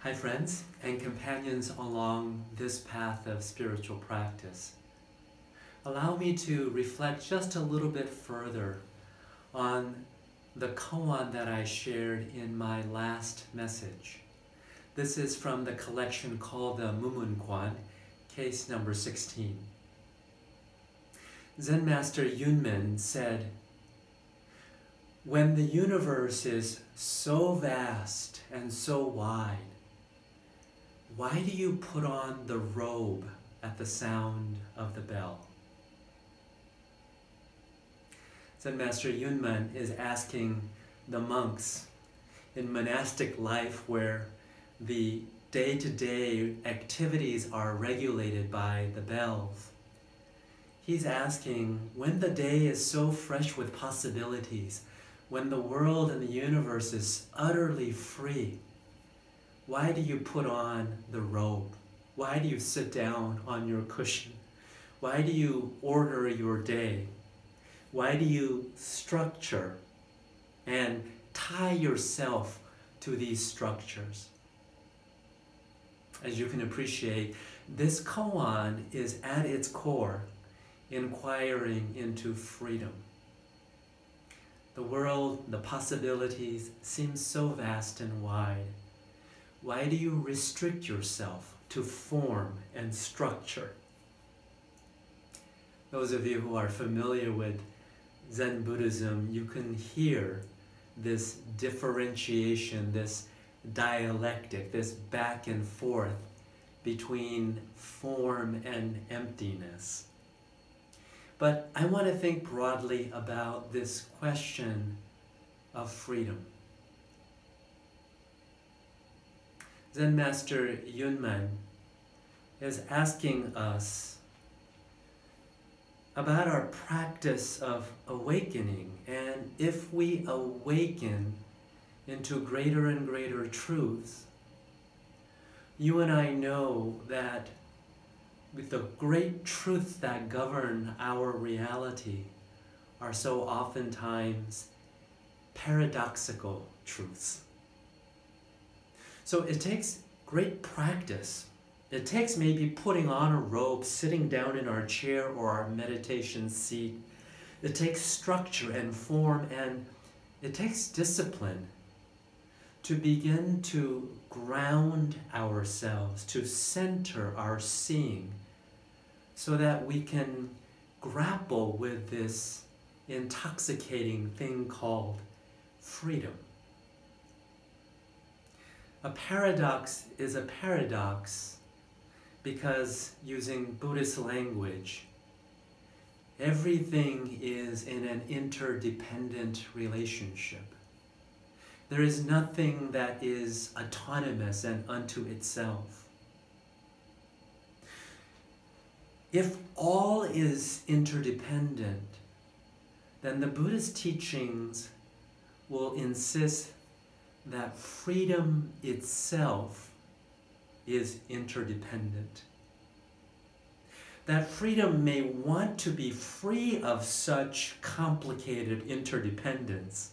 Hi friends and companions along this path of spiritual practice. Allow me to reflect just a little bit further on the koan that I shared in my last message. This is from the collection called the Mumun Kwan, case number 16. Zen Master Yunmen said, "When the universe is so vast and so wide, why do you put on the robe at the sound of the bell?" Zen Master Yunmen is asking the monks in monastic life where the day-to-day activities are regulated by the bells. He's asking, when the day is so fresh with possibilities, when the world and the universe is utterly free, why do you put on the robe? Why do you sit down on your cushion? Why do you order your day? Why do you structure and tie yourself to these structures? As you can appreciate, this koan is at its core inquiring into freedom. The world, the possibilities seem so vast and wide. Why do you restrict yourself to form and structure? Those of you who are familiar with Zen Buddhism, you can hear this differentiation, this dialectic, this back and forth between form and emptiness. But I want to think broadly about this question of freedom. Zen Master Yunmen is asking us about our practice of awakening, and if we awaken into greater and greater truths, you and I know that with the great truths that govern our reality are so oftentimes paradoxical truths. So it takes great practice. It takes maybe putting on a robe, sitting down in our chair or our meditation seat. It takes structure and form, and it takes discipline to begin to ground ourselves, to center our seeing, so that we can grapple with this intoxicating thing called freedom. A paradox is a paradox because, using Buddhist language, everything is in an interdependent relationship. There is nothing that is autonomous and unto itself. If all is interdependent, then the Buddhist teachings will insist that freedom itself is interdependent. That freedom may want to be free of such complicated interdependence.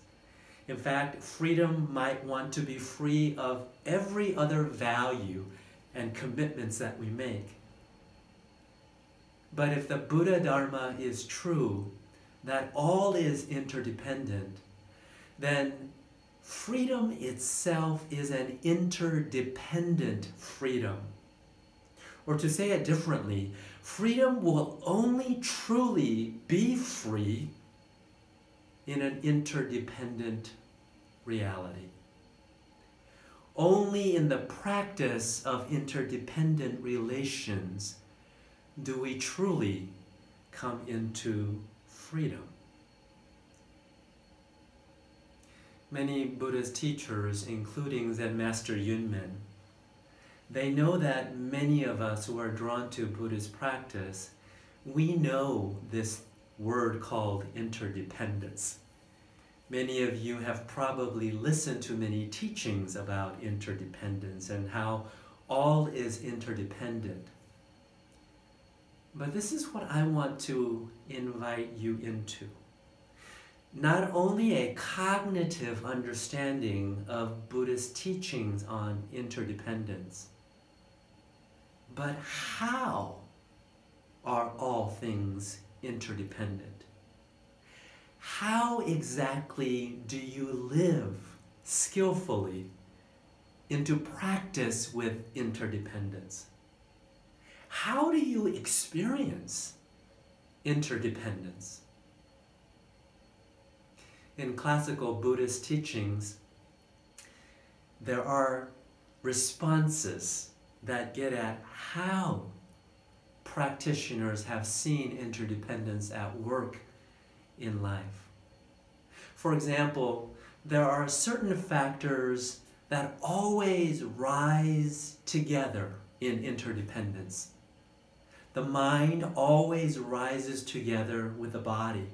In fact, freedom might want to be free of every other value and commitments that we make. But if the Buddha Dharma is true, that all is interdependent, then freedom itself is an interdependent freedom. Or to say it differently, freedom will only truly be free in an interdependent reality. Only in the practice of interdependent relations do we truly come into freedom. Many Buddhist teachers, including Zen Master Yunmen, they know that many of us who are drawn to Buddhist practice, we know this word called interdependence. Many of you have probably listened to many teachings about interdependence and how all is interdependent. But this is what I want to invite you into. not only a cognitive understanding of Buddhist teachings on interdependence, but how are all things interdependent? How exactly do you live skillfully into practice with interdependence? How do you experience interdependence? In classical Buddhist teachings, there are responses that get at how practitioners have seen interdependence at work in life. For example, there are certain factors that always rise together in interdependence. The mind always rises together with the body.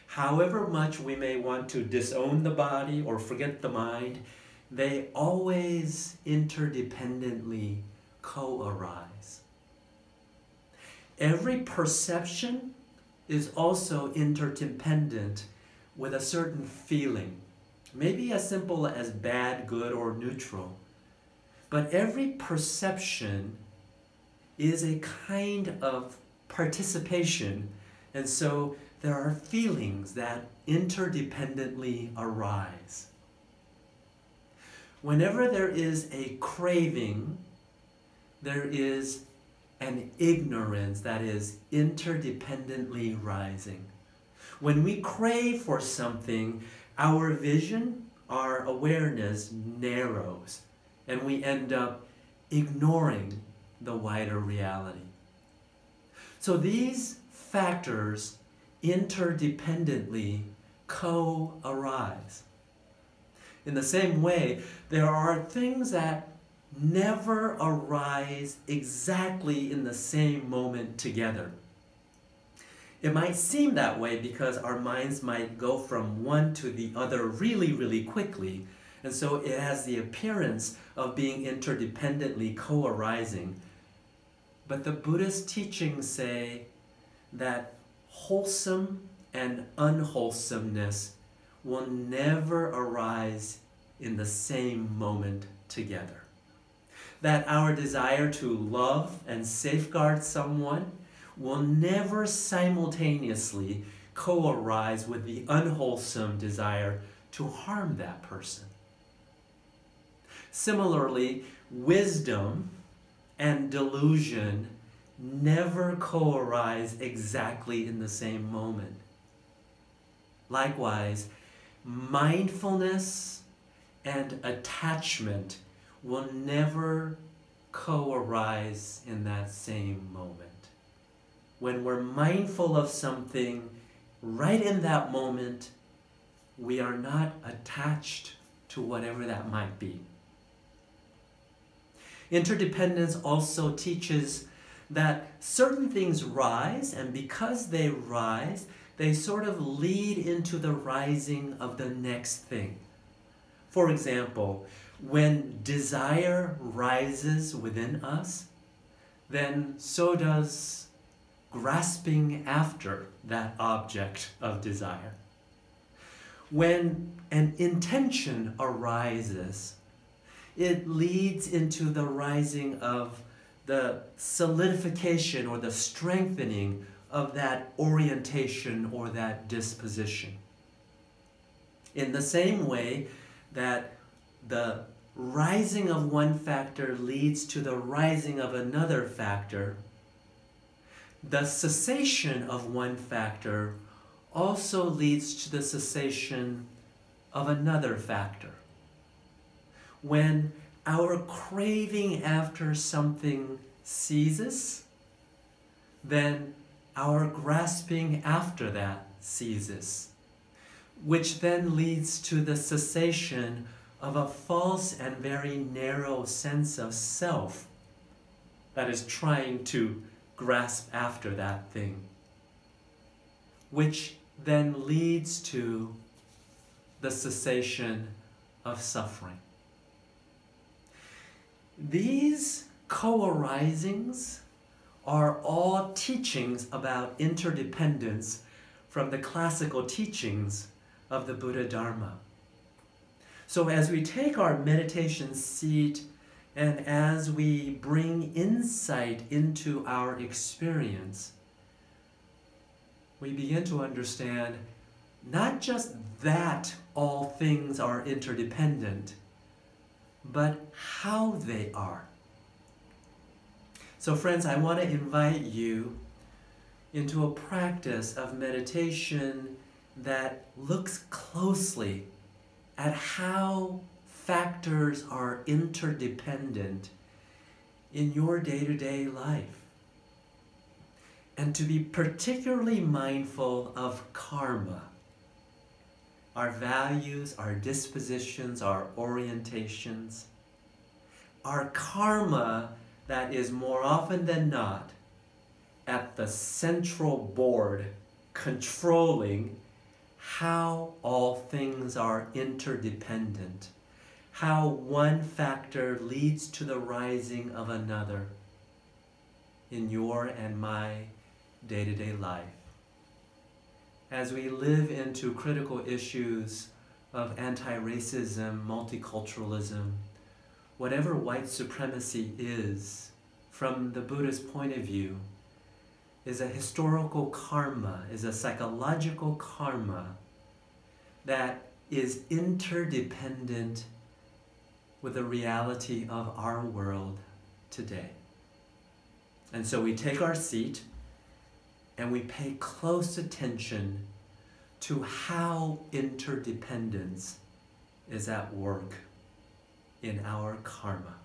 However much we may want to disown the body or forget the mind, they always interdependently co-arise. Every perception is also interdependent with a certain feeling, maybe as simple as bad, good, or neutral. But every perception is a kind of participation, and so there are feelings that interdependently arise. Whenever there is a craving, there is an ignorance that is interdependently rising. When we crave for something, our vision, our awareness narrows, and we end up ignoring the wider reality. So these factors interdependently co-arise. In the same way, there are things that never arise exactly in the same moment together. It might seem that way because our minds might go from one to the other really, really quickly, and so it has the appearance of being interdependently co-arising. But the Buddhist teachings say that wholesome and unwholesomeness will never arise in the same moment together. That our desire to love and safeguard someone will never simultaneously co-arise with the unwholesome desire to harm that person. Similarly, wisdom and delusion never co-arise exactly in the same moment. Likewise, mindfulness and attachment will never co-arise in that same moment. When we're mindful of something, right in that moment, we are not attached to whatever that might be. Interdependence also teaches that certain things rise, and because they rise, they sort of lead into the rising of the next thing. For example, when desire rises within us, then so does grasping after that object of desire. When an intention arises, it leads into the rising of the solidification or the strengthening of that orientation or that disposition. In the same way that the rising of one factor leads to the rising of another factor, the cessation of one factor also leads to the cessation of another factor. When our craving after something ceases, then our grasping after that ceases, which then leads to the cessation of a false and very narrow sense of self that is trying to grasp after that thing, which then leads to the cessation of suffering. These co-arisings are all teachings about interdependence from the classical teachings of the Buddha Dharma. So as we take our meditation seat and as we bring insight into our experience, we begin to understand not just that all things are interdependent, but how they are. So friends, I want to invite you into a practice of meditation that looks closely at how factors are interdependent in your day-to-day life. And to be particularly mindful of karma, our values, our dispositions, our orientations, our karma that is more often than not at the central board controlling how all things are interdependent, how one factor leads to the rising of another in your and my day-to-day life. As we live into critical issues of anti-racism, multiculturalism, whatever white supremacy is, from the Buddhist point of view, is a historical karma, is a psychological karma that is interdependent with the reality of our world today. And so we take our seat and we pay close attention to how interdependence is at work in our karma.